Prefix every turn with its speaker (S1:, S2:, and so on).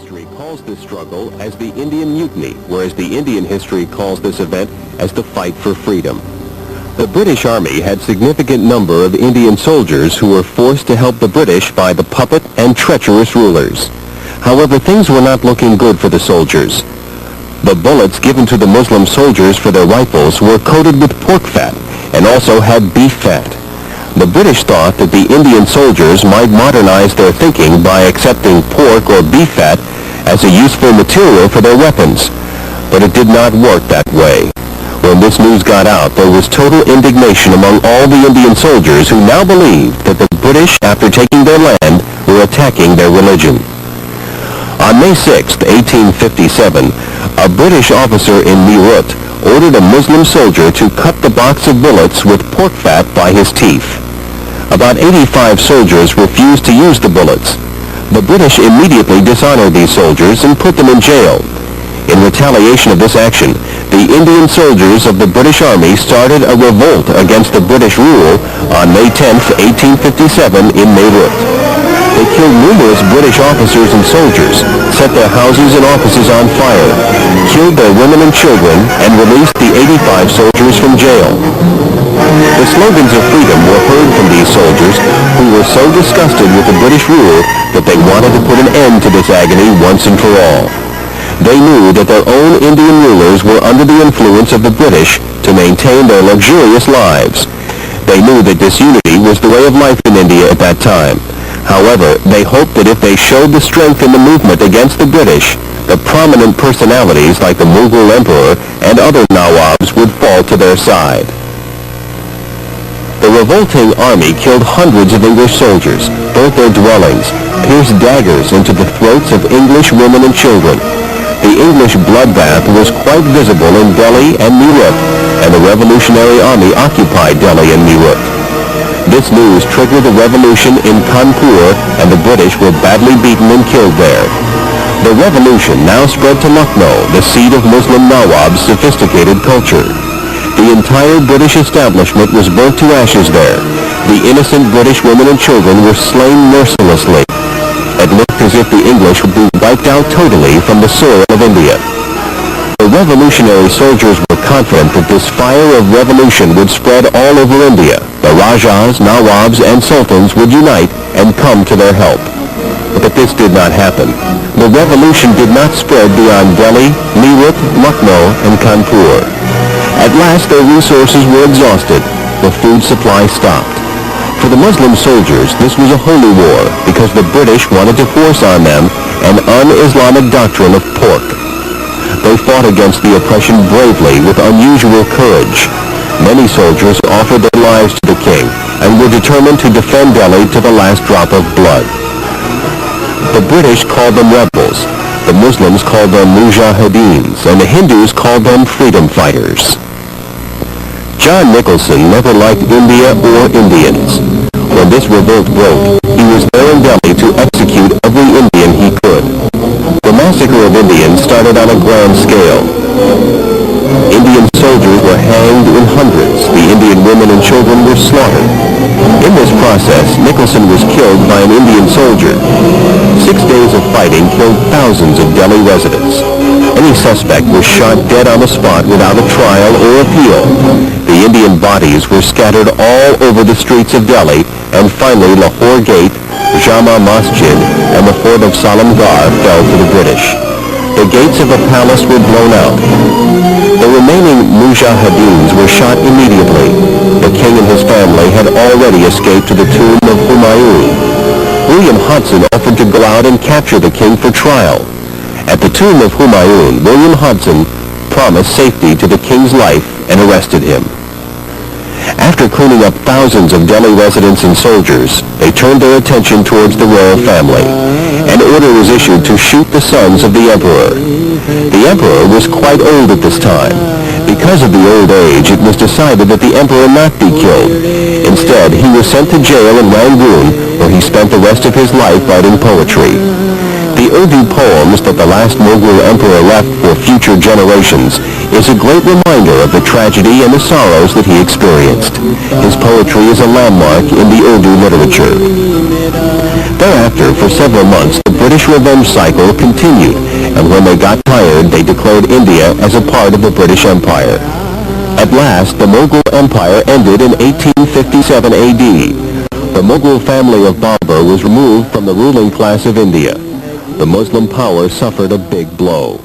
S1: history calls this struggle as the Indian Mutiny, whereas the Indian history calls this event as the fight for freedom. The British Army had significant number of Indian soldiers who were forced to help the British by the puppet and treacherous rulers. However, things were not looking good for the soldiers. The bullets given to the Muslim soldiers for their rifles were coated with pork fat and also had beef fat. The British thought that the Indian soldiers might modernize their thinking by accepting pork or beef fat as a useful material for their weapons, but it did not work that way. When this news got out, there was total indignation among all the Indian soldiers who now believed that the British, after taking their land, were attacking their religion. On May 6, 1857, a British officer in Meerut ordered a Muslim soldier to cut the box of bullets with pork fat by his teeth. About 85 soldiers refused to use the bullets. The British immediately dishonored these soldiers and put them in jail. In retaliation of this action, the Indian soldiers of the British Army started a revolt against the British rule on May 10, 1857 in Meerut. They killed numerous British officers and soldiers, set their houses and offices on fire, killed their women and children, and released the 85 soldiers from jail. The slogans of freedom were heard from these soldiers, who were so disgusted with the British rule that they wanted to put an end to this agony once and for all. They knew that their own Indian rulers were under the influence of the British to maintain their luxurious lives. They knew that disunity was the way of life in India at that time. However, they hoped that if they showed the strength in the movement against the British, the prominent personalities like the Mughal emperor and other Nawabs would fall to their side. The revolting army killed hundreds of English soldiers, burnt their dwellings, pierced daggers into the throats of English women and children. The English bloodbath was quite visible in Delhi and Meerut, and the Revolutionary Army occupied Delhi and Meerut. This news triggered a revolution in Kanpur, and the British were badly beaten and killed there. The revolution now spread to Lucknow, the seat of Muslim Nawab's sophisticated culture. The entire British establishment was burnt to ashes there. The innocent British women and children were slain mercilessly. It looked as if the English would be wiped out totally from the soil of India. The revolutionary soldiers were confident that this fire of revolution would spread all over India. The Rajas, Nawabs, and Sultans would unite and come to their help. But this did not happen. The revolution did not spread beyond Delhi, Meerut, Lucknow, and Kanpur. At last their resources were exhausted. The food supply stopped. For the Muslim soldiers, this was a holy war because the British wanted to force on them an un-Islamic doctrine of pork. They fought against the oppression bravely with unusual courage. Many soldiers offered their lives to the king and were determined to defend Delhi to the last drop of blood. The British called them rebels, the Muslims called them mujahideens, and the Hindus called them freedom fighters. John Nicholson never liked India or Indians. When this revolt broke, he was there in Delhi to execute every Indian he could. The massacre of Indians started on a grand scale. Indian soldiers were hanged in hundreds. The Indian women and children were slaughtered. In this process, Nicholson was killed by an Indian soldier. 6 days of fighting killed thousands of Delhi residents. Any suspect was shot dead on the spot without a trial or appeal. The Indian bodies were scattered all over the streets of Delhi, and finally Lahore Gate, Jama Masjid, and the fort of Salamgarh fell to the British. The gates of the palace were blown out. The remaining mujahideens were shot immediately. The king and his family had already escaped to the tomb of Humayun. William Hudson offered to go out and capture the king for trial. At the tomb of Humayun, William Hudson promised safety to the king's life and arrested him. After cleaning up thousands of Delhi residents and soldiers, they turned their attention towards the royal family. An order was issued to shoot the sons of the emperor. The emperor was quite old at this time. Because of the old age, it was decided that the emperor not be killed. Instead, he was sent to jail in Rangoon, where he spent the rest of his life writing poetry. The Urdu poems that the last Mughal emperor left for future generations is a great reminder of the tragedy and the sorrows that he experienced. His poetry is a landmark in the Urdu literature. Thereafter, for several months, the British revenge cycle continued, and when they got tired, they declared India as a part of the British Empire. At last, the Mughal Empire ended in 1857 AD. The Mughal family of Babur was removed from the ruling class of India. The Muslim power suffered a big blow.